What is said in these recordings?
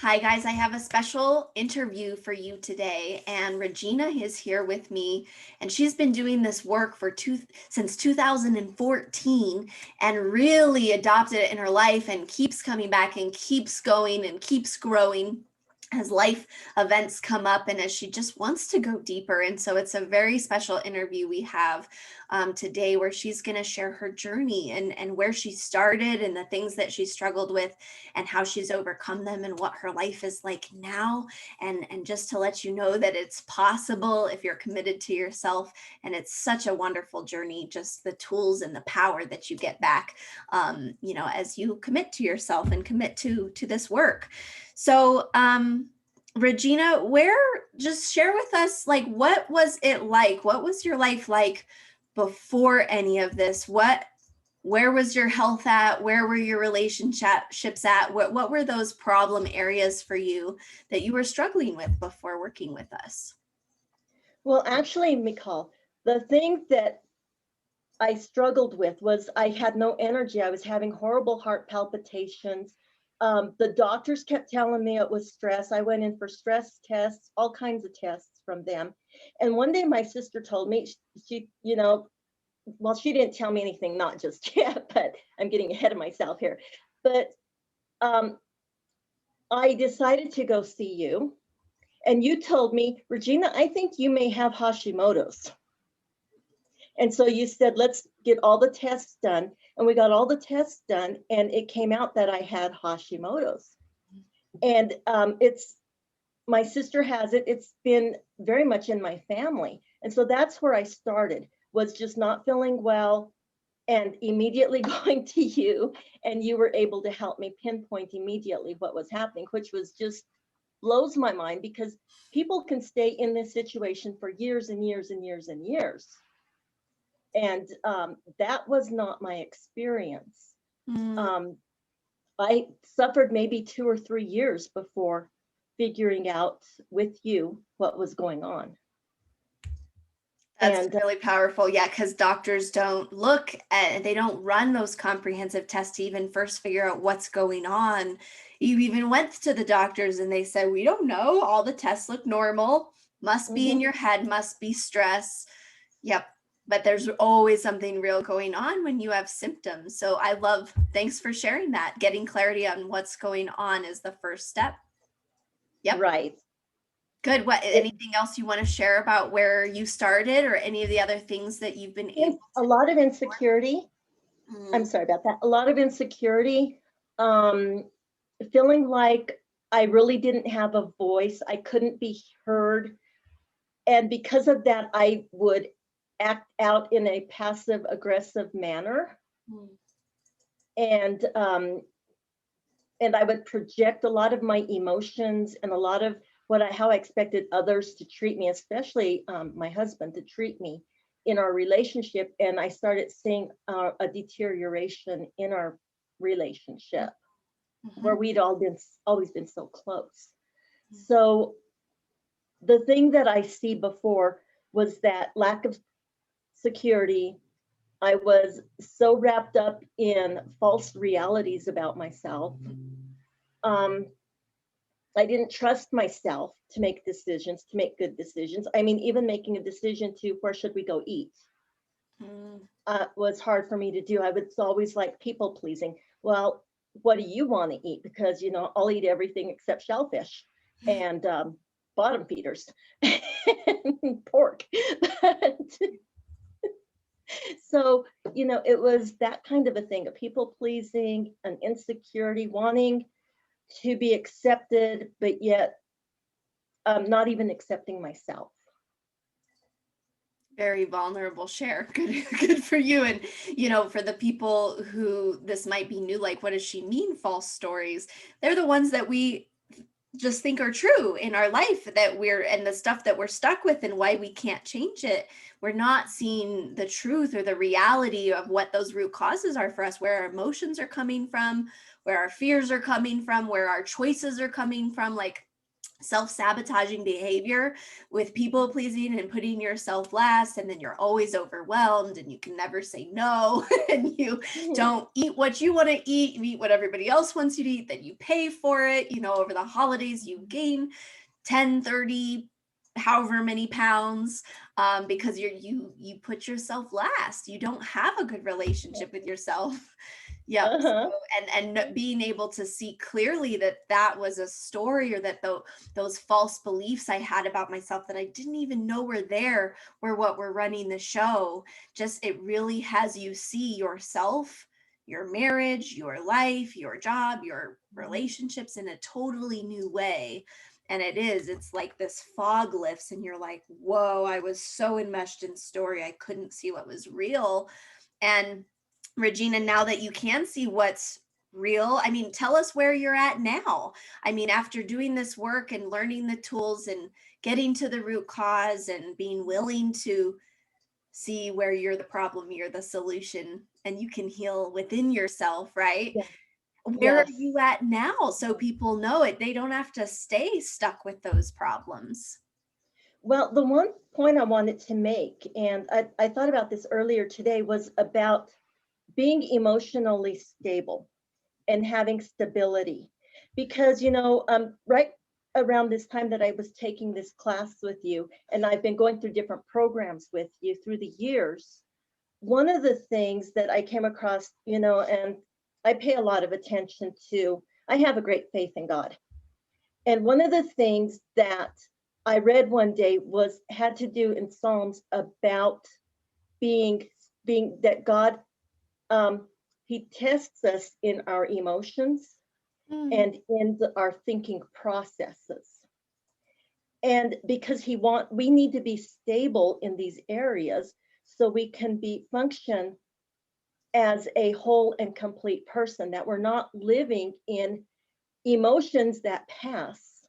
Hi guys, I have a special interview for you today, and Regina is here with me, and she's been doing this work since 2014 and really adopted it in her life and keeps coming back and keeps going and keeps growing as life events come up and as she just wants to go deeper. And so it's a very special interview we have today where she's going to share her journey and where she started and the things that she struggled with and how she's overcome them and what her life is like now. And just to let you know that it's possible if you're committed to yourself. And it's such a wonderful journey, just the tools and the power that you get back, as you commit to yourself and commit to this work. So, Regina, just share with us, like, what was it like? What was your life like before any of this? Where was your health at? Where were your relationships at? What were those problem areas for you that you were struggling with before working with us? Well, actually, Mikal, the thing that I struggled with was I had no energy. I was having horrible heart palpitations. The doctors kept telling me it was stress. I went in for stress tests, all kinds of tests from them. And one day my sister told me, well, she didn't tell me anything, not just yet, but I'm getting ahead of myself here. But I decided to go see you. And you told me, Regina, I think you may have Hashimotos. And so you said, let's get all the tests done. And we got all the tests done, and it came out that I had Hashimotos. And my sister has it. It's been very much in my family. And so that's where I started, was just not feeling well and immediately going to you. And you were able to help me pinpoint immediately what was happening, which was just blows my mind, because people can stay in this situation for years and years and years and years. And that was not my experience. I suffered maybe 2 or 3 years before figuring out with you what was going on. That's really powerful. Yeah, because doctors they don't run those comprehensive tests to even first figure out what's going on. You even went to the doctors and they said, we don't know. All the tests look normal. Must be in your head, must be stress. Yep. But there's always something real going on when you have symptoms. So thanks for sharing that. Getting clarity on what's going on is the first step. Yep. Right. Good. Anything else you want to share about where you started or any of the other things that you've been able to? A lot of insecurity. I'm sorry about that. A lot of insecurity, feeling like I really didn't have a voice. I couldn't be heard. And because of that, I would act out in a passive aggressive manner. And I would project a lot of my emotions and a lot of how I expected others to treat me, especially my husband, to treat me in our relationship. And I started seeing a deterioration in our relationship where we'd always been so close. So the thing that I see before was that lack of security. I was so wrapped up in false realities about myself. I didn't trust myself to make decisions, to make good decisions. I mean, even making a decision to where should we go eat was hard for me to do. I was always like people pleasing. Well, what do you want to eat? Because, I'll eat everything except shellfish and bottom feeders and pork. So, it was that kind of a thing, a people pleasing, an insecurity, wanting to be accepted, but yet not even accepting myself. Very vulnerable share. Good for you. And, for the people who this might be new, like, what does she mean, false stories? They're the ones that we just think are true in our life, and the stuff that we're stuck with and why we can't change it. We're not seeing the truth or the reality of what those root causes are for us, where our emotions are coming from, where our fears are coming from, where our choices are coming from. Like, self-sabotaging behavior with people pleasing and putting yourself last, and then you're always overwhelmed and you can never say no and you don't eat what you want to eat, you eat what everybody else wants you to eat, then you pay for it. Over the holidays you gain 10, 30, however many pounds, because you put yourself last. You don't have a good relationship with yourself. Yep. Uh-huh. And being able to see clearly that that was a story, or that those false beliefs I had about myself that I didn't even know were there, were what were running the show. Just, it really has you see yourself, your marriage, your life, your job, your relationships in a totally new way. And it's like this fog lifts and you're like, whoa, I was so enmeshed in story, I couldn't see what was real. And Regina, now that you can see what's real, I mean, tell us where you're at now. I mean, after doing this work and learning the tools and getting to the root cause and being willing to see where you're the problem, you're the solution, and you can heal within yourself, right? Yeah. Where are Yes. you at now, so people know it? They don't have to stay stuck with those problems. Well, the one point I wanted to make, and I thought about this earlier today, was about being emotionally stable and having stability. Because, right around this time that I was taking this class with you, and I've been going through different programs with you through the years, one of the things that I came across, and I pay a lot of attention to, I have a great faith in God. And one of the things that I read one day had to do in Psalms about being that God, he tests us in our emotions Mm. and in our thinking processes. And because we need to be stable in these areas so we can function as a whole and complete person, that we're not living in emotions that pass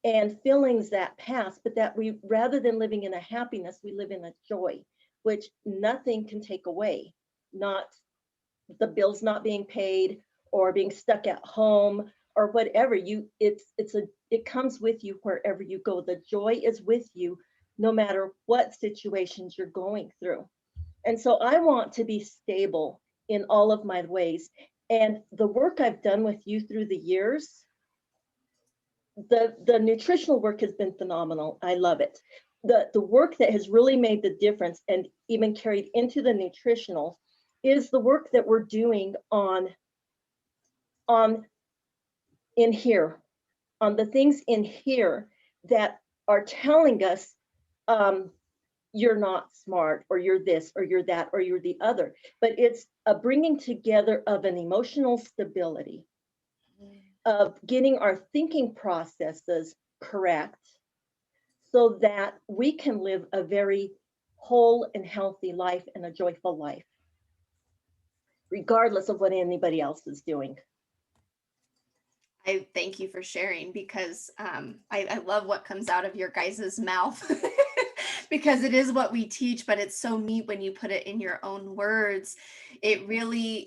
and feelings that pass, but that we, rather than living in a happiness, we live in a joy, which nothing can take away. Not the bills not being paid, or being stuck at home, or whatever. It comes with you wherever you go. The joy is with you no matter what situations you're going through. And so I want to be stable in all of my ways. And the work I've done with you through the years, the nutritional work has been phenomenal. I love it. The work that has really made the difference and even carried into the nutritional is the work that we're doing on in here, on the things in here that are telling us, you're not smart, or you're this, or you're that, or you're the other. But it's a bringing together of an emotional stability, of getting our thinking processes correct, so that we can live a very whole and healthy life and a joyful life, regardless of what anybody else is doing. I thank you for sharing, because I love what comes out of your guys' mouth because it is what we teach, but it's so neat when you put it in your own words. It really,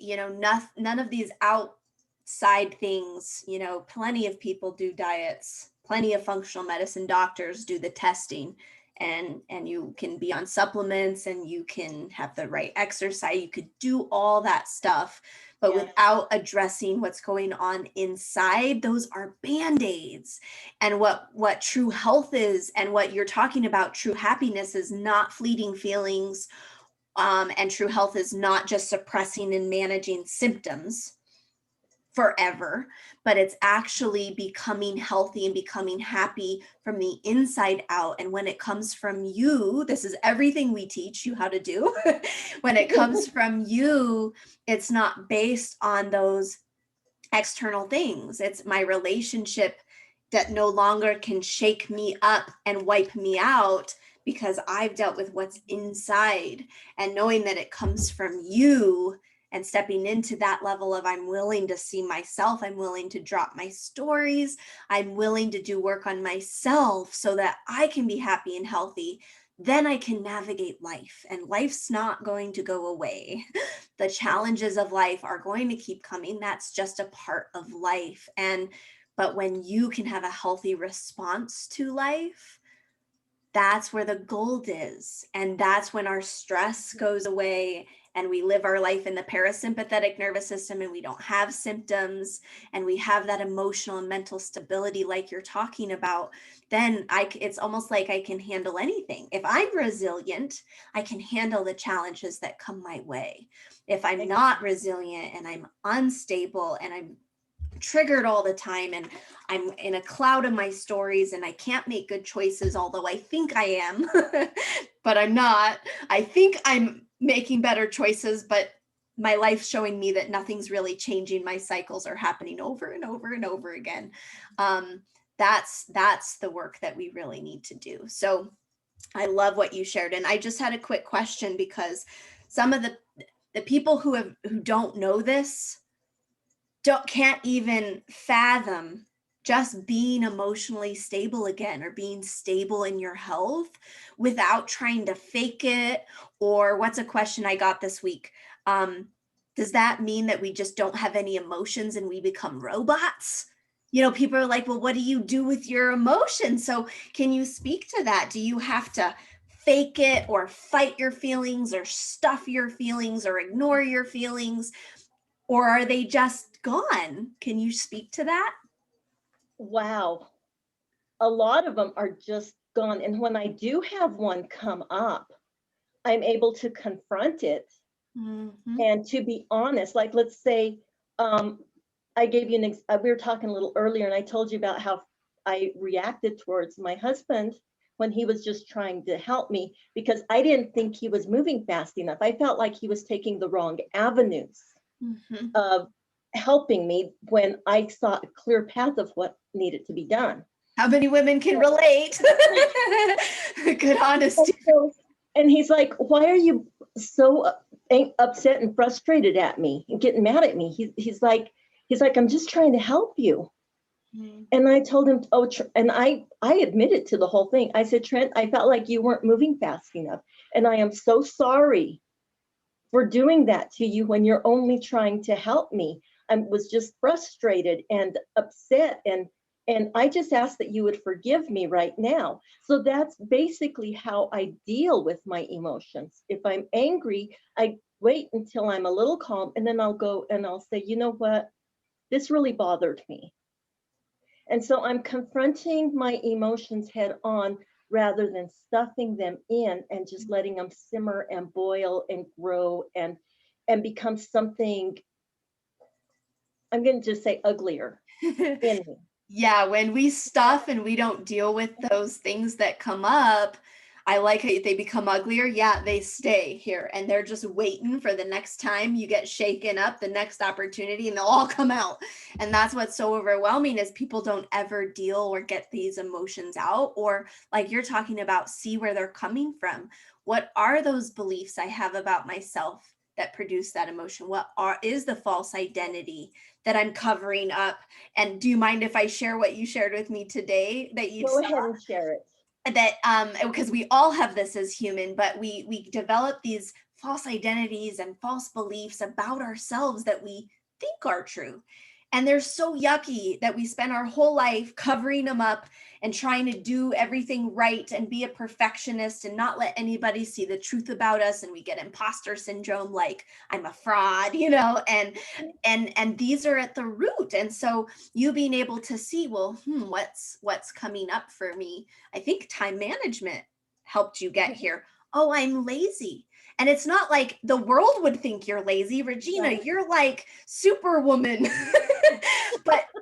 none of these outside things, plenty of people do diets, plenty of functional medicine doctors do the testing, and you can be on supplements and you can have the right exercise, you could do all that stuff, but Yeah. without addressing what's going on inside, those are band-aids. And what true health is, and what you're talking about, true happiness, is not fleeting feelings, and true health is not just suppressing and managing symptoms forever, but it's actually becoming healthy and becoming happy from the inside out. And when it comes from you, this is everything we teach you how to do. When it comes from you, it's not based on those external things. It's my relationship that no longer can shake me up and wipe me out, because I've dealt with what's inside, and knowing that it comes from you, and stepping into that level of, I'm willing to see myself, I'm willing to drop my stories, I'm willing to do work on myself so that I can be happy and healthy. Then I can navigate life, and life's not going to go away. The challenges of life are going to keep coming. That's just a part of life. But when you can have a healthy response to life, that's where the gold is. And that's when our stress goes away and we live our life in the parasympathetic nervous system and we don't have symptoms and we have that emotional and mental stability like you're talking about. Then it's almost like I can handle anything. If I'm resilient, I can handle the challenges that come my way. If I'm not resilient and I'm unstable and I'm triggered all the time and I'm in a cloud of my stories and I can't make good choices, although I think I am, but I'm not. I think I'm making better choices, but my life's showing me that nothing's really changing. My cycles are happening over and over and over again. That's the work that we really need to do. So I love what you shared. And I just had a quick question, because some of the people who don't know this can't even fathom just being emotionally stable again, or being stable in your health without trying to fake it. Or what's a question I got this week? Does that mean that we just don't have any emotions and we become robots? People are like, well, what do you do with your emotions? So can you speak to that? Do you have to fake it, or fight your feelings, or stuff your feelings, or ignore your feelings? Or are they just gone? Can you speak to that? Wow. A lot of them are just gone. And when I do have one come up, I'm able to confront it. Mm-hmm. And to be honest, like, let's say, I gave you we were talking a little earlier, and I told you about how I reacted towards my husband when he was just trying to help me, because I didn't think he was moving fast enough. I felt like he was taking the wrong avenues Mm-hmm. of helping me when I saw a clear path of what needed to be done. How many women can relate? Good honesty. And he's like, why are you so upset and frustrated at me and getting mad at me? He's like, I'm just trying to help you. Mm-hmm. And I told him, and I admitted to the whole thing. I said, Trent, I felt like you weren't moving fast enough. And I am so sorry for doing that to you when you're only trying to help me. I was just frustrated and upset, and I just ask that you would forgive me right now. So that's basically how I deal with my emotions. If I'm angry, I wait until I'm a little calm, and then I'll go and I'll say, you know what, this really bothered me. And so I'm confronting my emotions head on, rather than stuffing them in and just letting them simmer and boil and grow and become something, I'm going to just say, uglier in me. Yeah, when we stuff and we don't deal with those things that come up, I like how they become uglier. Yeah, they stay here and they're just waiting for the next time you get shaken up, the next opportunity, and they'll all come out. And that's what's so overwhelming, is people don't ever deal or get these emotions out, or like you're talking about, see where they're coming from. What are those beliefs I have about myself that produce that emotion? What is the false identity that I'm covering up? And do you mind if I share what you shared with me today that you Go ahead and share it? That because we all have this as human, but we develop these false identities and false beliefs about ourselves that we think are true. And they're so yucky that we spend our whole life covering them up and trying to do everything right and be a perfectionist and not let anybody see the truth about us. And we get imposter syndrome, like I'm a fraud, and these are at the root. And so you being able to see, well, what's coming up for me? I think time management helped you get here. Oh, I'm lazy. And it's not like the world would think you're lazy, Regina. Right. You're like Superwoman.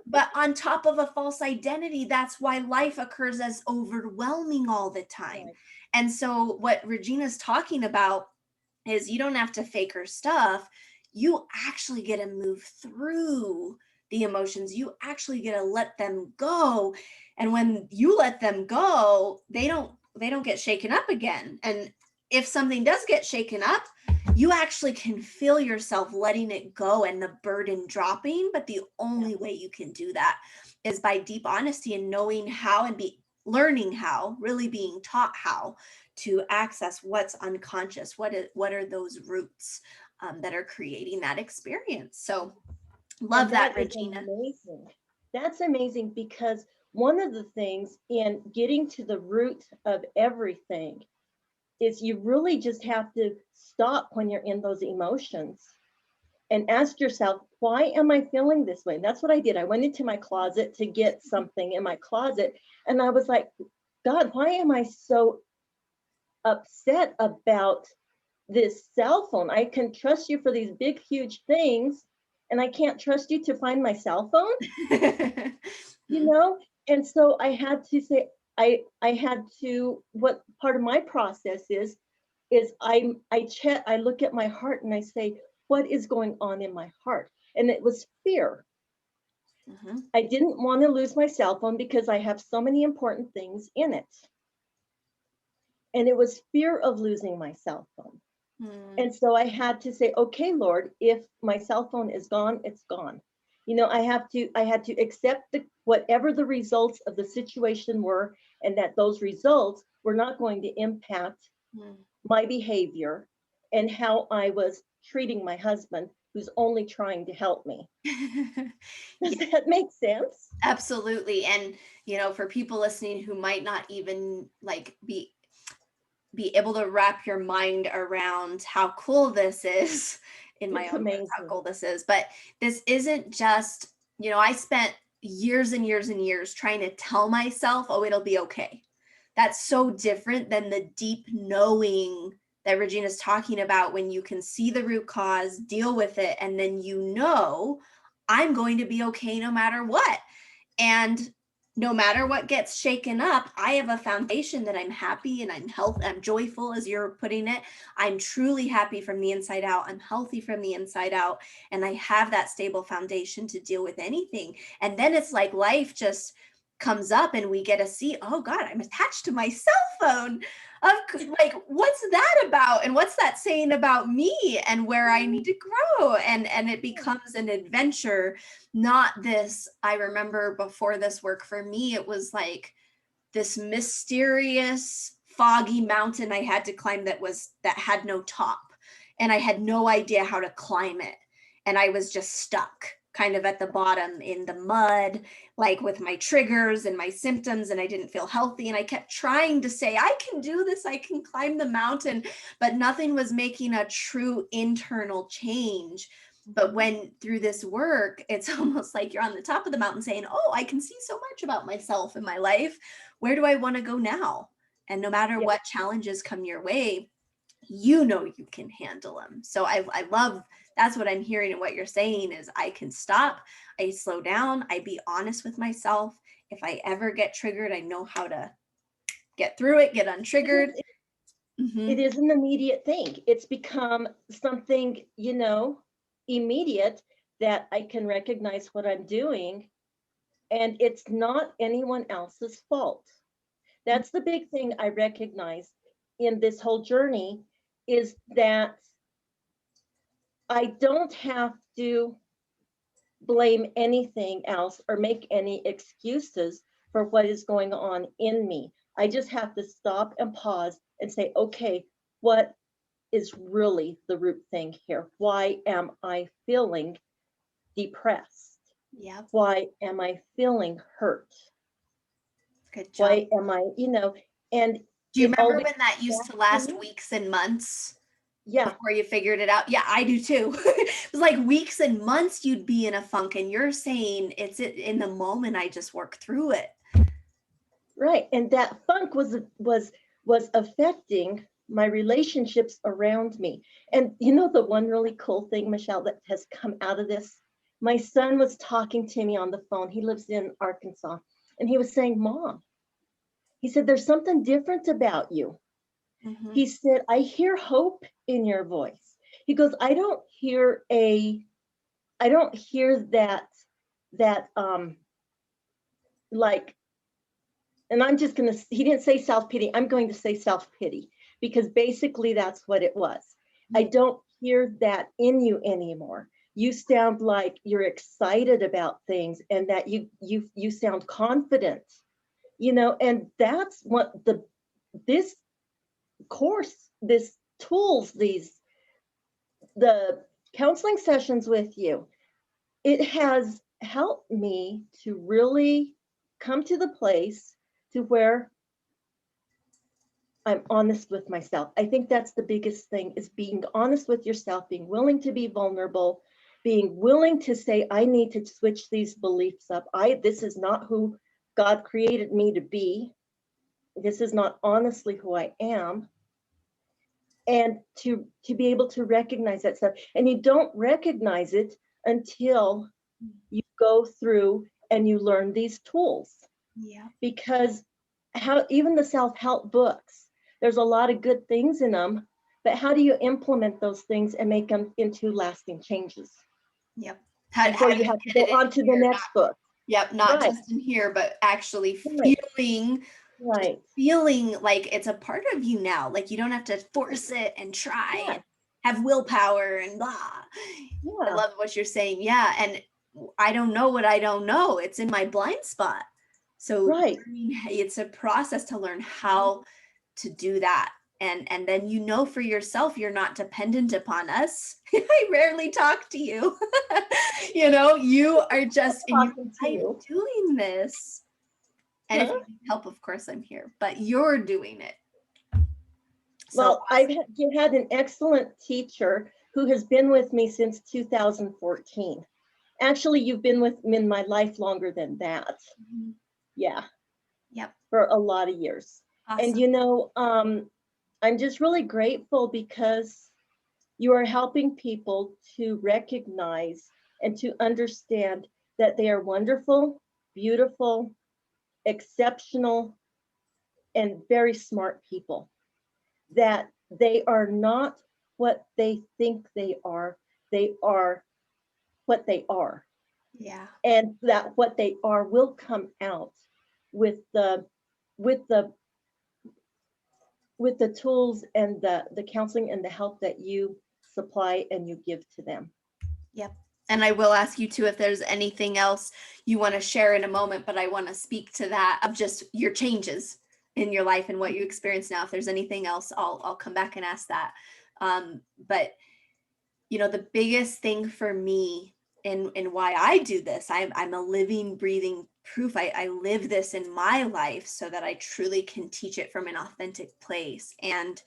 but on top of a false identity, that's why life occurs as overwhelming all the time. Right. And so what Regina's talking about is, you don't have to fake her stuff. You actually get to move through the emotions. You actually get to let them go. And when you let them go, they don't get shaken up again. And if something does get shaken up, you actually can feel yourself letting it go and the burden dropping. But the only way you can do that is by deep honesty and knowing how, and learning how, really being taught how to access what's unconscious. What are those roots that are creating that experience? So love that, Regina. Amazing. that's amazing, because one of the things in getting to the root of everything is you really just have to stop when you're in those emotions and ask yourself, why am I feeling this way? And that's what I did. I went into my closet to get something in my closet, and I was like, God, why am I so upset about this cell phone? I can trust you for these big, huge things, and I can't trust you to find my cell phone, you know? And so I had to say, I had to, what part of my process is I look at my heart and I say, what is going on in my heart? And it was fear. Mhm. I didn't want to lose my cell phone because I have so many important things in it. And it was fear of losing my cell phone. Mm. And so I had to say, okay, Lord, if my cell phone is gone, it's gone. You know, I had to accept whatever the results of the situation were, and that those results were not going to impact Mm. my behavior and how I was treating my husband, who's only trying to help me. Does Yeah, that make sense? absolutely. And for people listening who might not even like be able to wrap your mind around how cool this is, in my It's own words, how amazing. cool this is. But this isn't just, I spent years and years and years trying to tell myself, oh, it'll be okay. That's so different than the deep knowing that Regina's talking about, when you can see the root cause, deal with it, and then I'm going to be okay no matter what. And no matter what gets shaken up, I have a foundation that I'm happy and I'm healthy, I'm joyful, as you're putting it. I'm truly happy from the inside out. I'm healthy from the inside out. And I have that stable foundation to deal with anything. And then it's like life just comes up and we get to see, oh God, I'm attached to my cell phone. Like, what's that about? And what's that saying about me and where I need to grow? And it becomes an adventure, not this. I remember before this work for me, it was like this mysterious foggy mountain I had to climb that had no top, and I had no idea how to climb it, and I was just stuck kind of at the bottom in the mud, like with my triggers and my symptoms, and I didn't feel healthy, and I kept trying to say, I can do this, I can climb the mountain, but nothing was making a true internal change. But when through this work, it's almost like you're on the top of the mountain saying, oh, I can see so much about myself in my life. Where do I want to go now? And no matter Yeah. what challenges come your way, you can handle them. So I love, that's what I'm hearing, and what you're saying is, I can stop, I slow down, I be honest with myself. If I ever get triggered, I know how to get through it, get untriggered. It Mm-hmm. is an immediate thing. It's become something, immediate, that I can recognize what I'm doing, and it's not anyone else's fault. That's the big thing I recognize in this whole journey, is that I don't have to blame anything else or make any excuses for what is going on in me. I just have to stop and pause and say, okay, what is really the root thing here? Why am I feeling depressed? Yep. Why am I feeling hurt? Good job. Why am I, and Do you it remember always when that comes used back to to last me. weeks and months Yeah, before you figured it out? Yeah, I do too. It was like weeks and months you'd be in a funk, and you're saying it's in the moment, I just work through it. right. And that funk was affecting my relationships around me. And the one really cool thing, Michelle, that has come out of this, my son was talking to me on the phone. He lives in Arkansas, and he was saying, Mom, he said, there's something different about you. Mm-hmm. He said, I hear hope in your voice. He goes, I don't hear that like, and I'm just going to, he didn't say self-pity. I'm going to say self-pity, because basically that's what it was. I don't hear that in you anymore. You sound like you're excited about things, and that you sound confident, and that's what this course, this tools, the counseling sessions with you, it has helped me to really come to the place to where I'm honest with myself. I think that's the biggest thing, is being honest with yourself, being willing to be vulnerable, being willing to say, I need to switch these beliefs up. This is not who God created me to be. This is not honestly who I am. And to be able to recognize that stuff. And you don't recognize it until you go through and you learn these tools. Yeah. Because how even the self-help books, there's a lot of good things in them, but how do you implement those things and make them into lasting changes Yep. before How you to have to get go it in on to the here, next book? yep, not Right, just in here, but actually right, right. feeling like it's a part of you now. Like you don't have to force it and try Yeah, and have willpower and blah. I yeah, love what you're saying. Yeah. And I don't know what I don't know. It's in my blind spot. So right. it's a process to learn how to do that. And then you know for yourself you're not dependent upon us. I rarely talk to you. You know, you are just in your Talking to life you. doing this. And if Huh? you need help, of course I'm here, but you're doing it. So Well, you had an excellent teacher who has been with me since 2014. Actually, you've been with me in my life longer than that. awesome. Yeah, Yep. for a lot of years. And Awesome. I'm just really grateful because you are helping people to recognize and to understand that they are wonderful, beautiful, exceptional, and very smart people. That they are not what they think they are what they are. Yeah. And that what they are will come out with the with the with the tools and the counseling and the help that you supply and you give to them. Yep. And I will ask you too if there's anything else you want to share in a moment, but I want to speak to that of just your changes in your life and what you experience now. If there's anything else, I'll come back and ask that. But you know, the biggest thing for me and why I do this, I'm a living, breathing proof. I live this in my life so that I truly can teach it from an authentic place. And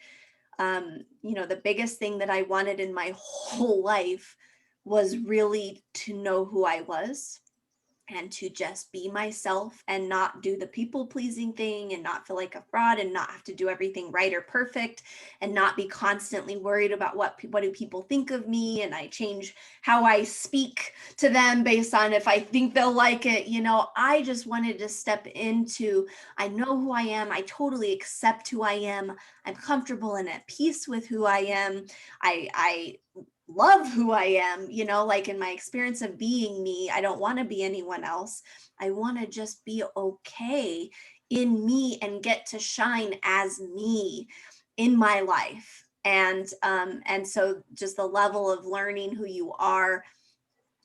you know, the biggest thing that I wanted in my whole life was really to know who I was and to just be myself and not do the people pleasing thing and not feel like a fraud and not have to do everything right or perfect and not be constantly worried about what do people think of me, and I change how I speak to them based on if I think they'll like it. You know, I just wanted to step into, I know who I am, I totally accept who I am, I'm comfortable and at peace with who I am. I love who I am, you know, like in my experience of being me, I don't want to be anyone else. I want to just be okay in me and get to shine as me in my life. And so just the level of learning who you are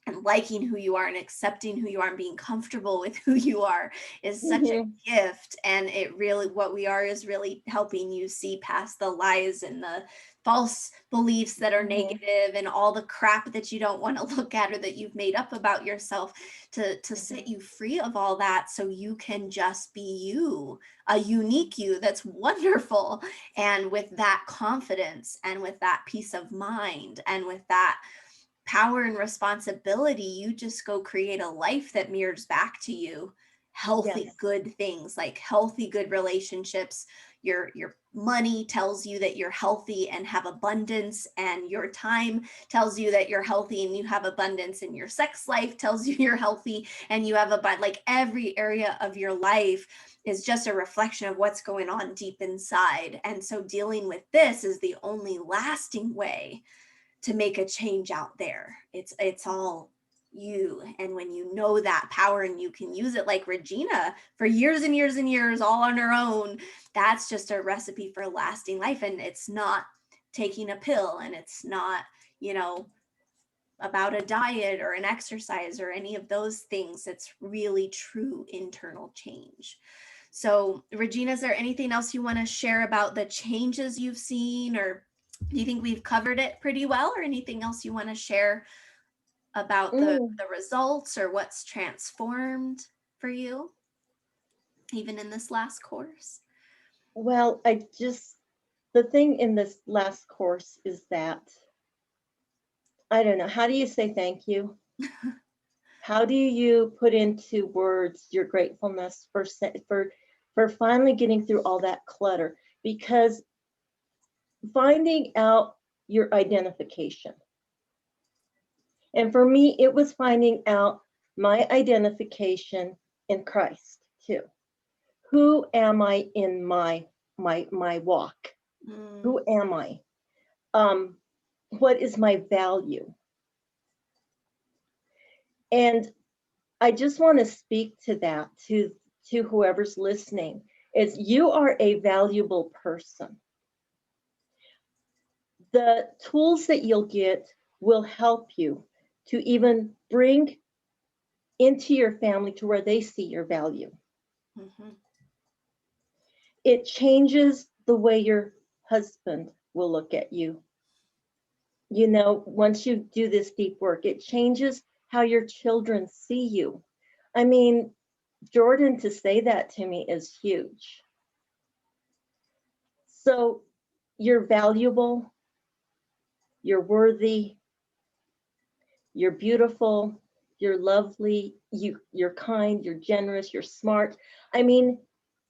and liking who you are and accepting who you are and being comfortable with who you are is such Mm-hmm. a gift. And it really, what we are is really helping you see past the lies and the false beliefs that are Mm-hmm. negative and all the crap that you don't want to look at or that you've made up about yourself, to Mm-hmm. set you free of all that so you can just be you, a unique you that's wonderful. And with that confidence and with that peace of mind and with that power and responsibility, you just go create a life that mirrors back to you healthy, Yes. good things, like healthy, good relationships. Your money tells you that you're healthy and have abundance, and your time tells you that you're healthy and you have abundance, and your sex life tells you you're healthy and you have abundance. Like every area of your life is just a reflection of what's going on deep inside. And so dealing with this is the only lasting way to make a change out there. It's all you. And when you know that power and you can use it, like Regina for years and years and years all on her own, that's just a recipe for lasting life. And it's not taking a pill, and it's not, you know, about a diet or an exercise or any of those things. It's really true internal change. So, Regina, is there anything else you want to share about the changes you've seen, or do you think we've covered it pretty well, or anything else you want to share about Mm. the results or what's transformed for you, even in this last course? Well, the thing in this last course is that, I don't know, how do you say thank you? How do you put into words your gratefulness for finally getting through all that clutter? Because finding out your identification. And for me, it was finding out my identification in Christ too. Who am I in my walk? Who am I? What is my value? And I just want to speak to that to whoever's listening, is you are a valuable person. The tools that you'll get will help you to even bring into your family to where they see your value. Mm-hmm. It changes the way your husband will look at you. You know, once you do this deep work, it changes how your children see you. I mean, Jordan, to say that to me is huge. So you're valuable, you're worthy, you're beautiful, you're lovely, you're kind, you're generous, you're smart. I mean,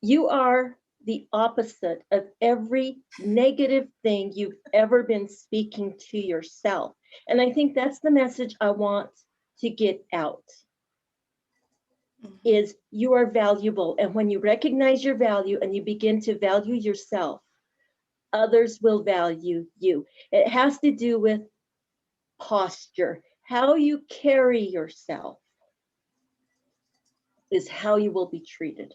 you are the opposite of every negative thing you've ever been speaking to yourself. And I think that's the message I want to get out. Mm-hmm. Is you are valuable. And when you recognize your value and you begin to value yourself, others will value you. It has to do with posture. How you carry yourself is how you will be treated.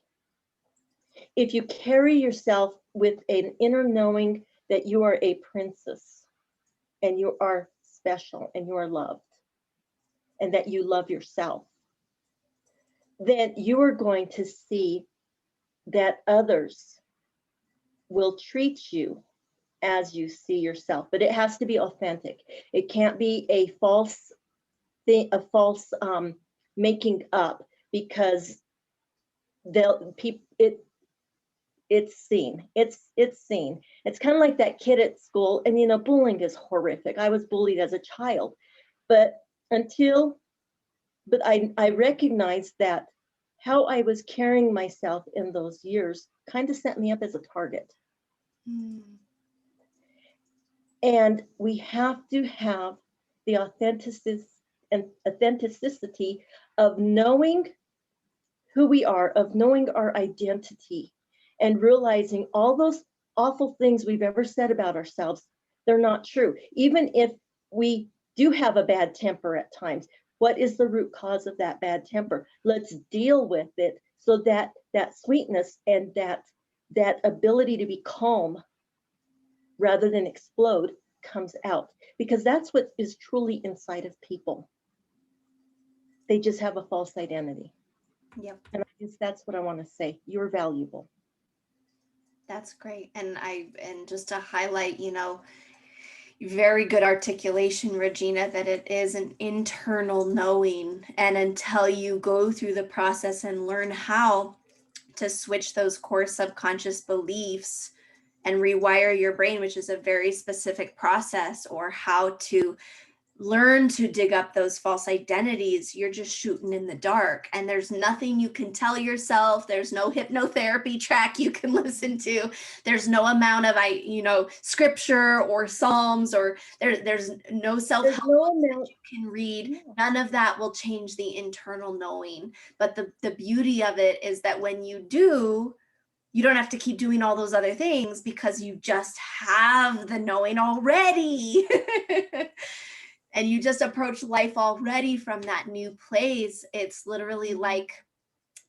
If you carry yourself with an inner knowing that you are a princess and you are special and you are loved and that you love yourself, then you are going to see that others will treat you as you see yourself. But it has to be authentic. It can't be a false thing, a false making up, because they'll people it's seen. It's seen. It's kind of like that kid at school, and you know, bullying is horrific. I was bullied as a child, but until but I recognized that how I was carrying myself in those years kind of set me up as a target. Mm. And we have to have the authenticity of knowing who we are, of knowing our identity, and realizing all those awful things we've ever said about ourselves, they're not true. Even if we do have a bad temper at times, what is the root cause of that bad temper? Let's deal with it so that that sweetness and that ability to be calm rather than explode comes out, because that's what is truly inside of people. They just have a false identity. Yep. And I guess that's what I want to say. You're valuable. That's great. And just to highlight, very good articulation, Regina, that it is an internal knowing. And until you go through the process and learn how to switch those core subconscious beliefs and rewire your brain, which is a very specific process, or how to learn to dig up those false identities, you're just shooting in the dark. And there's nothing you can tell yourself. There's no hypnotherapy track you can listen to. There's no amount of scripture or psalms, or there's no self-help that you can read. None of that will change the internal knowing. But the beauty of it is that when you do, you don't have to keep doing all those other things, because you just have the knowing already. And you just approach life already from that new place. It's literally like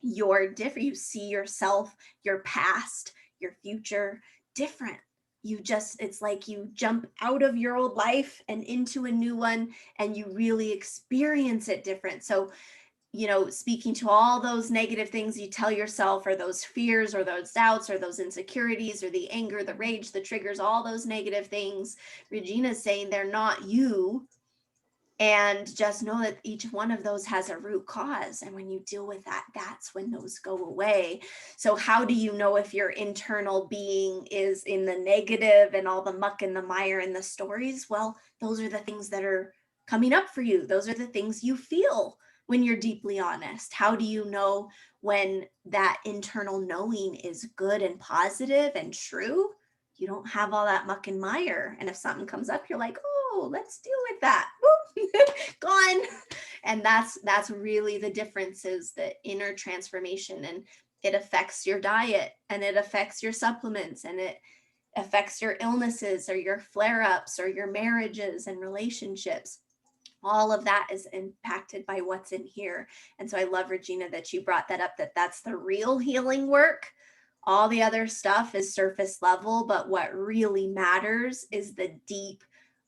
you're different. You see yourself, your past, your future different. It's like you jump out of your old life and into a new one, and you really experience it different. So, speaking to all those negative things you tell yourself, or those fears, or those doubts, or those insecurities, or the anger, the rage, the triggers, all those negative things, Regina's saying they're not you. And just know that each one of those has a root cause. And when you deal with that, that's when those go away. So, how do you know if your internal being is in the negative and all the muck and the mire and the stories? Well, those are the things that are coming up for you. Those are the things you feel when you're deeply honest. How do you know when that internal knowing is good and positive and true? You don't have all that muck and mire. And if something comes up, you're like, oh, let's deal with that. Gone. And that's really the difference, is the inner transformation. And it affects your diet, and it affects your supplements, and it affects your illnesses or your flare-ups or your marriages and relationships. All of that is impacted by what's in here. And so I love, Regina, that you brought that up, that that's the real healing work. All the other stuff is surface level, but what really matters is the deep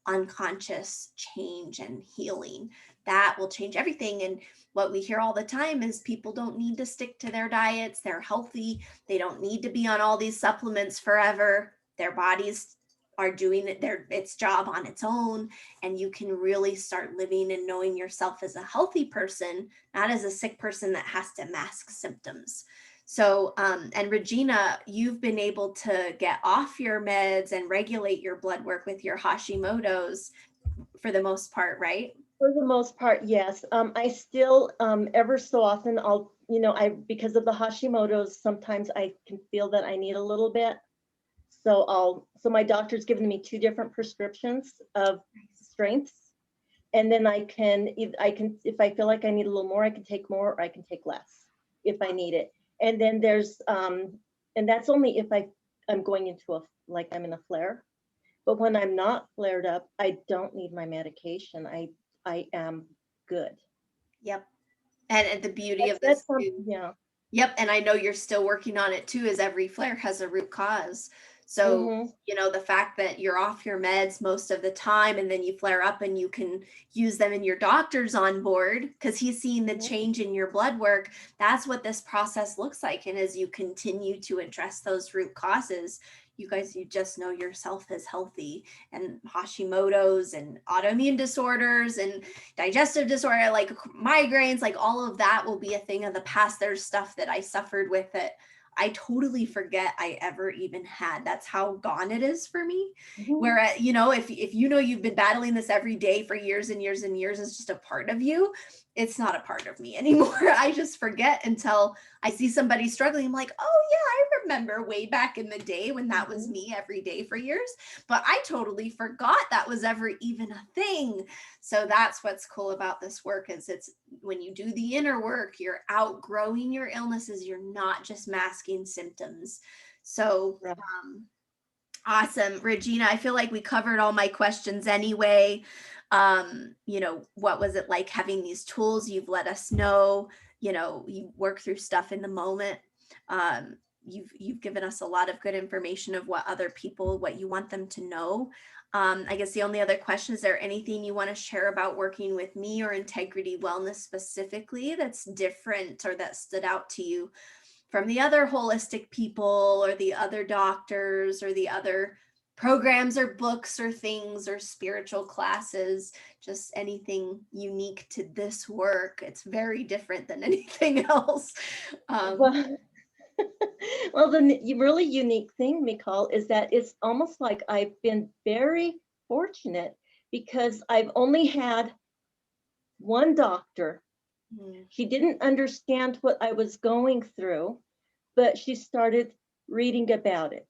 unconscious change and healing. That will change everything. And what we hear all the time is people don't need to stick to their diets. They're healthy. They don't need to be on all these supplements forever. Their bodies are doing its job on its own, and you can really start living and knowing yourself as a healthy person, not as a sick person that has to mask symptoms. So, and Regina, you've been able to get off your meds and regulate your blood work with your Hashimoto's for the most part, right? For the most part, yes. I still, ever so often, because of the Hashimoto's, sometimes I can feel that I need a little bit. So my doctor's given me 2 different prescriptions of strengths. And then if I feel like I need a little more, I can take more, or I can take less if I need it. And then and that's only if I'm going into I'm in a flare. But when I'm not flared up, I don't need my medication. I am good. Yep. And the beauty of this too. Yeah. Yep. And I know you're still working on it too, is every flare has a root cause. So, Mm-hmm. the fact that you're off your meds most of the time and then you flare up and you can use them, and your doctor's on board because he's seeing the change in your blood work, that's what this process looks like. And as you continue to address those root causes, you guys, you just know yourself as healthy. And Hashimoto's and autoimmune disorders and digestive disorder, like migraines, like all of that will be a thing of the past. There's stuff that I suffered with it I totally forget I ever even had. That's how gone it is for me. Mm-hmm. Whereas, if you've been battling this every day for years and years and years, it's just a part of you. It's not a part of me anymore. I just forget until I see somebody struggling. I'm like, oh yeah, I remember way back in the day when that was me every day for years. But I totally forgot that was ever even a thing. So that's what's cool about this work, is it's when you do the inner work, you're outgrowing your illnesses. You're not just masking symptoms. So Right. awesome. Regina, I feel like we covered all my questions anyway. What was it like having these tools? You've let us know, you work through stuff in the moment. You've given us a lot of good information of what you want them to know. I guess the only other question, is there anything you want to share about working with me or Integrity Wellness specifically that's different or that stood out to you from the other holistic people or the other doctors or the other programs or books or things or spiritual classes? Just anything unique to this work. It's very different than anything else. Well, well, the really unique thing, Mikal, is that it's almost like I've been very fortunate because I've only had one doctor. She didn't understand what I was going through, but she started reading about it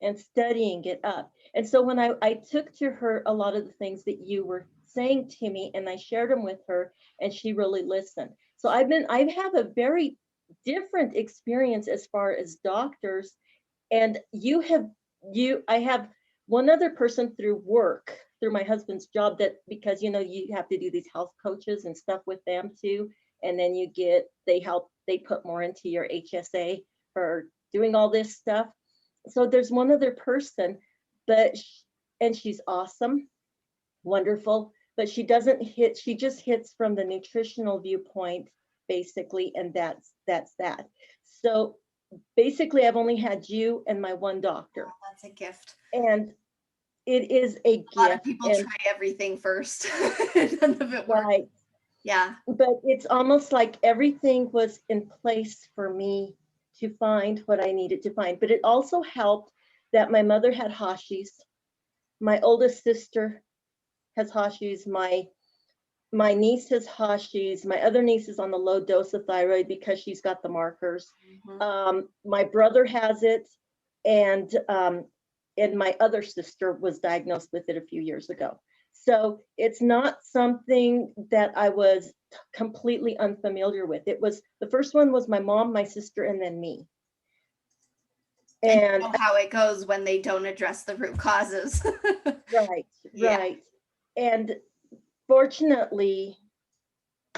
and studying it up. And so when I took to her a lot of the things that you were saying to me, and I shared them with her, and she really listened. So I have a very different experience as far as doctors. And I have one other person through work, through my husband's job, that because you have to do these health coaches and stuff with them too. And then they put more into your HSA for doing all this stuff. So there's one other person, and she's awesome, wonderful, but she just hits from the nutritional viewpoint, basically, and that's that. So basically, I've only had you and my one doctor. That's a gift. And it is a A lot of gift, people and try everything first. None of it works. right, Yeah. but it's almost like everything was in place for me to find what I needed to find. But it also helped that my mother had Hashis. My oldest sister has Hashis. My niece has Hashis. My other niece is on the low dose of thyroid because she's got the markers. My brother has it, and my other sister was diagnosed with it a few years ago. So it's not something that I was completely unfamiliar with. It was, the first one was my mom, my sister, and then me. And And you know how it goes when they don't address the root causes. right, Yeah. right. And fortunately,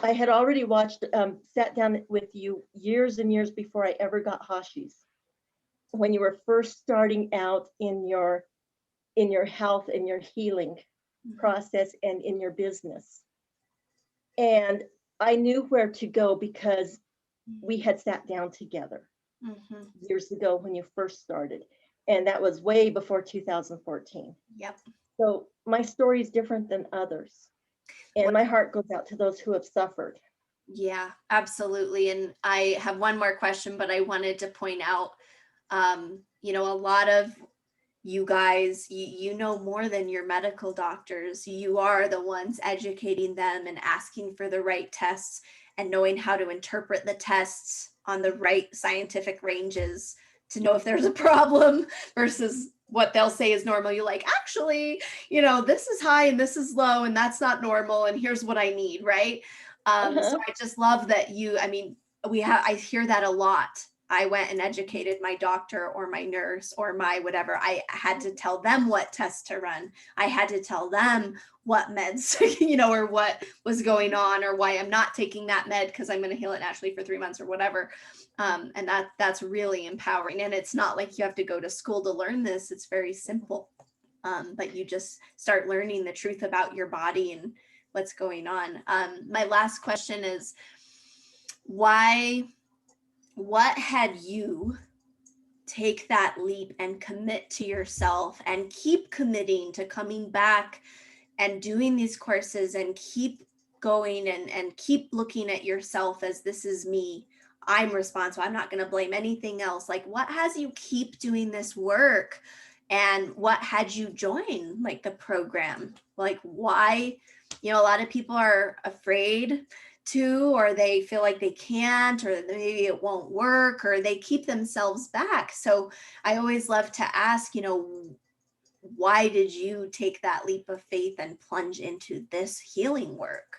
I had already watched, sat down with you years and years before I ever got Hashis. When you were first starting out in your health and your healing process and in your business. And I knew where to go because we had sat down together years ago when you first started. And that was way before 2014. Yep. So my story is different than others. And my heart goes out to those who have suffered. Yeah, absolutely. And I have one more question, but I wanted to point out, you know, a lot of you guys, you know more than your medical doctors. You are the ones educating them and asking for the right tests and knowing how to interpret the tests on the right scientific ranges to know if there's a problem versus what they'll say is normal. You're like, actually, you know, this is high and this is low and that's not normal. And here's what I need, right? So I just love that you, I mean, I hear that a lot. I went and educated my doctor or my nurse or my whatever. I had to tell them what tests to run. I had to tell them what meds, you know, or what was going on or why I'm not taking that med because I'm going to heal it naturally for 3 months or whatever. And that's really empowering. And it's not like you have to go to school to learn this. It's very simple. But you just start learning the truth about your body and what's going on. My last question is what had you take that leap and commit to yourself and keep committing to coming back and doing these courses and keep going and keep looking at yourself as this is me, I'm responsible, I'm not going to blame anything else? Like, what has you keep doing this work, and what had you join like the program? Like, why? You know, a lot of people are afraid to, or they feel like they can't, or maybe it won't work, or they keep themselves back. So I always love to ask, you know, why did you take that leap of faith and plunge into this healing work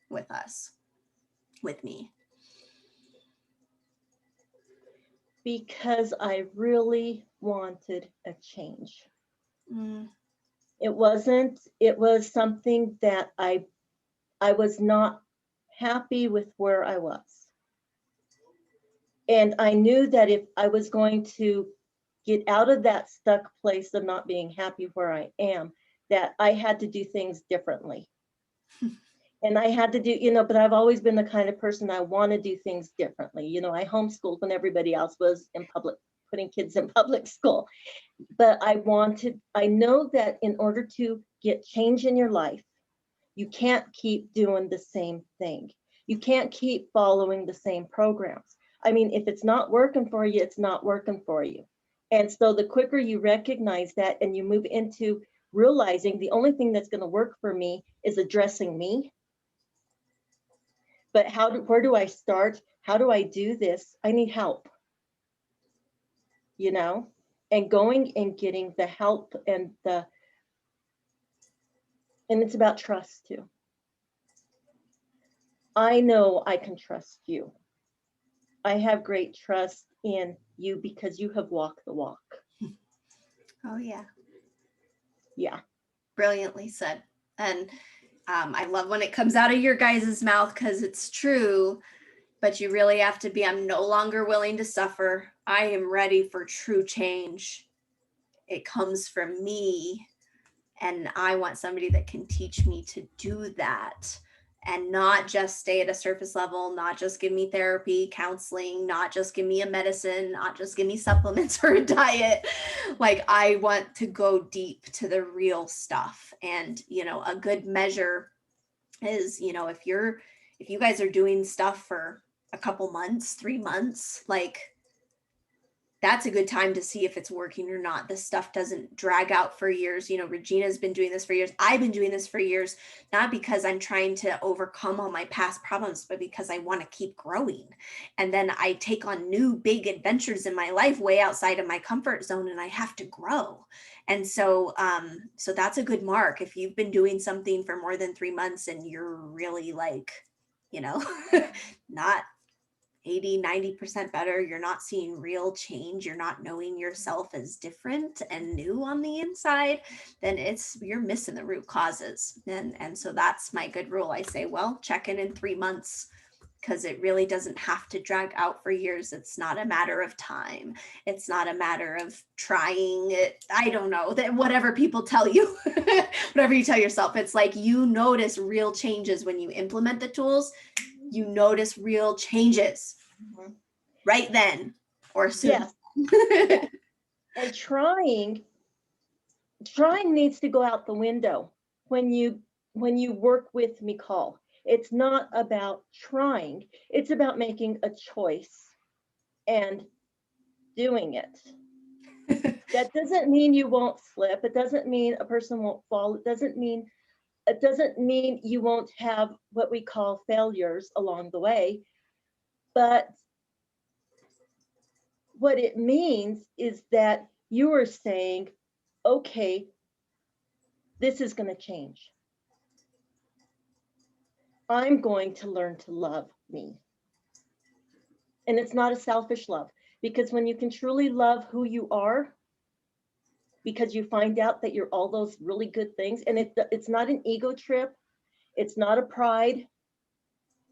with us, with me? Because I really wanted a change. Mm. It was something that I was not happy with where I was. And I knew that if I was going to get out of that stuck place of not being happy where I am, that I had to do things differently. And I had to do, you know, but I've always been the kind of person, I want to do things differently. You know, I homeschooled when everybody else was in public, putting kids in public school. But I know that in order to get change in your life, you can't keep doing the same thing. You can't keep following the same programs. I mean, if it's not working for you, it's not working for you. And so the quicker you recognize that and you move into realizing the only thing that's going to work for me is addressing me. But where do I start? How do I do this? I need help, you know, and going and getting the help and it's about trust too. I know I can trust you. I have great trust in you because you have walked the walk. Oh, yeah. Yeah. Brilliantly said. And I love when it comes out of your guys' mouth because it's true, but you really have to be, I'm no longer willing to suffer. I am ready for true change. It comes from me, and I want somebody that can teach me to do that. and not just stay at a surface level, not just give me therapy, counseling, not just give me a medicine, not just give me supplements or a diet. Like, I want to go deep to the real stuff. And, a good measure is, if you guys are doing stuff for a couple months, 3 months, like, that's a good time to see if it's working or not. This stuff doesn't drag out for years. Regina's been doing this for years. I've been doing this for years, not because I'm trying to overcome all my past problems, but because I want to keep growing. And then I take on new big adventures in my life way outside of my comfort zone, and I have to grow. And so, so that's a good mark. If you've been doing something for more than 3 months and you're really like, not 80-90% better, you're not seeing real change, you're not knowing yourself as different and new on the inside, then you're missing the root causes. And so that's my good rule. I say, well, check in 3 months, because it really doesn't have to drag out for years. It's not a matter of time. It's not a matter of trying it. I don't know, that whatever people tell you, whatever you tell yourself, it's like, you notice real changes when you implement the tools. You notice real changes right then or soon. Yes. And trying needs to go out the window when you work with Mikal. It's not about trying, it's about making a choice and doing it. That doesn't mean you won't slip. It doesn't mean a person won't fall. It doesn't mean you won't have what we call failures along the way. But what it means is that you are saying, okay, this is going to change. I'm going to learn to love me. And it's not a selfish love, because when you can truly love who you are, because you find out that you're all those really good things, and it's not an ego trip, it's not a pride,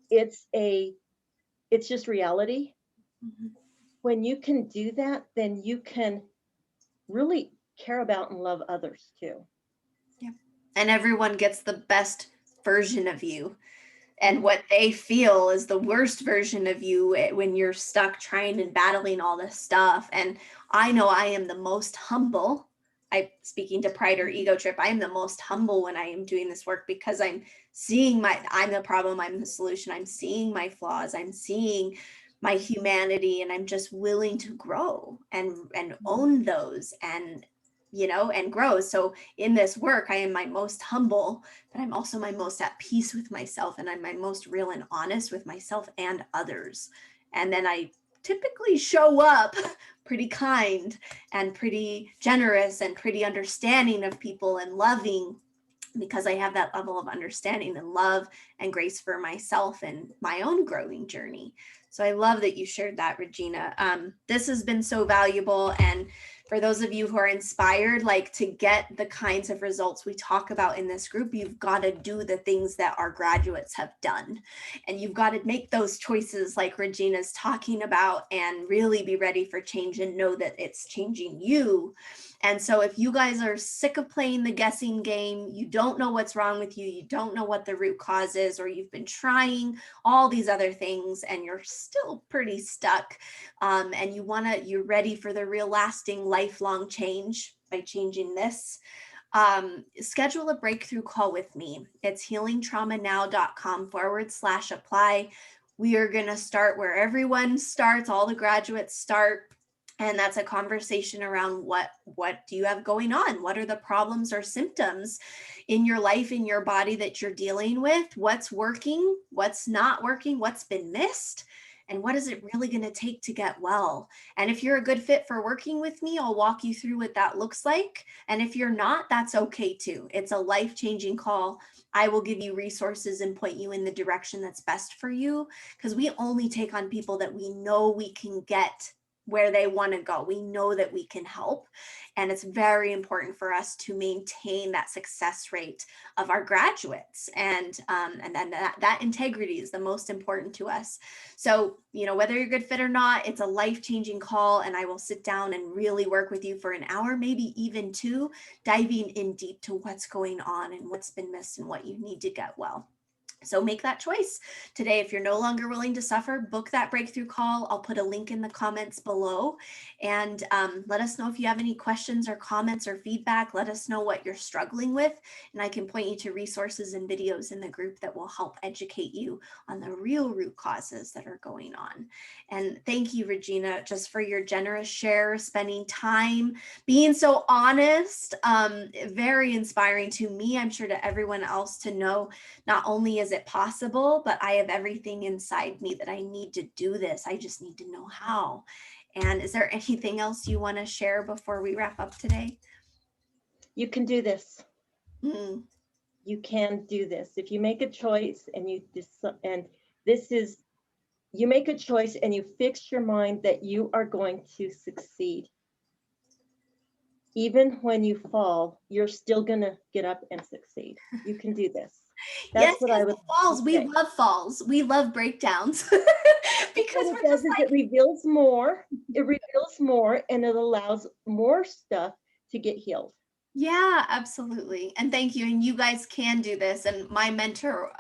it's just reality. Mm-hmm. When you can do that, then you can really care about and love others too. Yeah. And everyone gets the best version of you. And what they feel is the worst version of you when you're stuck trying and battling all this stuff. And I know I am the most humble. Speaking to pride or ego trip, I am the most humble when I am doing this work, because I'm seeing I'm the problem, I'm the solution. I'm seeing my flaws, I'm seeing my humanity, and I'm just willing to grow and own those and grow. So in this work, I am my most humble, but I'm also my most at peace with myself, and I'm my most real and honest with myself and others. And then I typically show up pretty kind and pretty generous and pretty understanding of people and loving, because I have that level of understanding and love and grace for myself and my own growing journey. So I love that you shared that, Regina. This has been so valuable. And for those of you who are inspired, like, to get the kinds of results we talk about in this group, you've got to do the things that our graduates have done. And you've got to make those choices like Regina's talking about, and really be ready for change and know that it's changing you. And so if you guys are sick of playing the guessing game, you don't know what's wrong with you, you don't know what the root cause is, or you've been trying all these other things and you're still pretty stuck, and you're ready for the real lasting lifelong change by changing this, schedule a breakthrough call with me. It's healingtraumanow.com/apply. We are going to start where everyone starts, all the graduates start. And that's a conversation around what do you have going on? What are the problems or symptoms in your life, in your body, that you're dealing with? What's working? What's not working? What's been missed? And what is it really going to take to get well? And if you're a good fit for working with me, I'll walk you through what that looks like. And if you're not, that's okay too. It's a life-changing call. I will give you resources and point you in the direction that's best for you, because we only take on people that we know we can get where they want to go. We know that we can help. And it's very important for us to maintain that success rate of our graduates. And then that integrity is the most important to us. So, whether you're a good fit or not, it's a life-changing call, and I will sit down and really work with you for an hour, maybe even 2, diving in deep to what's going on and what's been missed and what you need to get well. So make that choice today. If you're no longer willing to suffer, book that breakthrough call. I'll put a link in the comments below, and let us know if you have any questions or comments or feedback. Let us know what you're struggling with, and I can point you to resources and videos in the group that will help educate you on the real root causes that are going on. And thank you, Regina, just for your generous share, spending time, being so honest. Very inspiring to me, I'm sure to everyone else, to know not only is it possible, but I have everything inside me that I need to do this. I just need to know how. And is there anything else you want to share before we wrap up today? You can do this. Mm. You can do this. If you make a choice and you make a choice and you fix your mind that you are going to succeed. Even when you fall, you're still going to get up and succeed. You can do this. Yes, That's what because I would the falls, we say. love falls. We love breakdowns. Because What we're it does just is like, it reveals more. It reveals more, and it allows more stuff to get healed. yeah, absolutely. And thank you. And you guys can do this. And my mentor,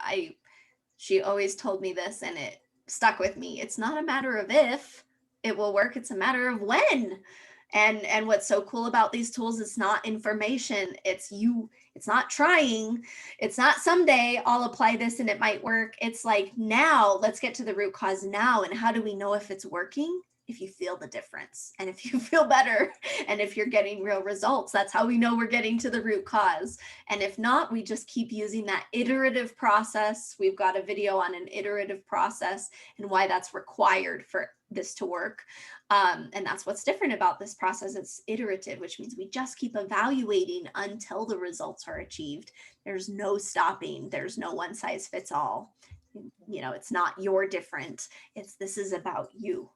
she always told me this, and it stuck with me. It's not a matter of if it will work, it's a matter of when. And what's so cool about these tools, it's not information, it's you, it's not trying, it's not someday I'll apply this and it might work. It's like, now let's get to the root cause now. And how do we know if it's working? If you feel the difference, and if you feel better, and if you're getting real results, that's how we know we're getting to the root cause. And if not, we just keep using that iterative process. We've got a video on an iterative process and why that's required for this to work. And that's what's different about this process. It's iterative, which means we just keep evaluating until the results are achieved. There's no stopping. There's no one size fits all. You know, it's not you're different. This is about you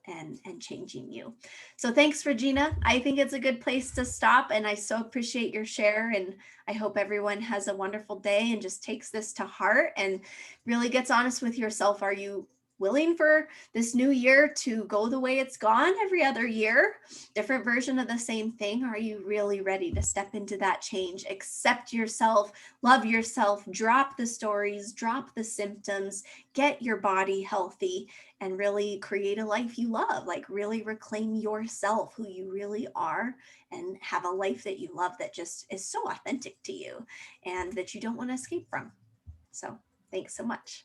and changing you. So thanks, Regina. I think it's a good place to stop, and I so appreciate your share, and I hope everyone has a wonderful day and just takes this to heart and really gets honest with yourself. Are you willing for this new year to go the way it's gone every other year? Different version of the same thing. Are you really ready to step into that change? Accept yourself, love yourself, drop the stories, drop the symptoms, get your body healthy, and really create a life you love. Like, really reclaim yourself, who you really are, and have a life that you love, that just is so authentic to you and that you don't want to escape from. So thanks so much.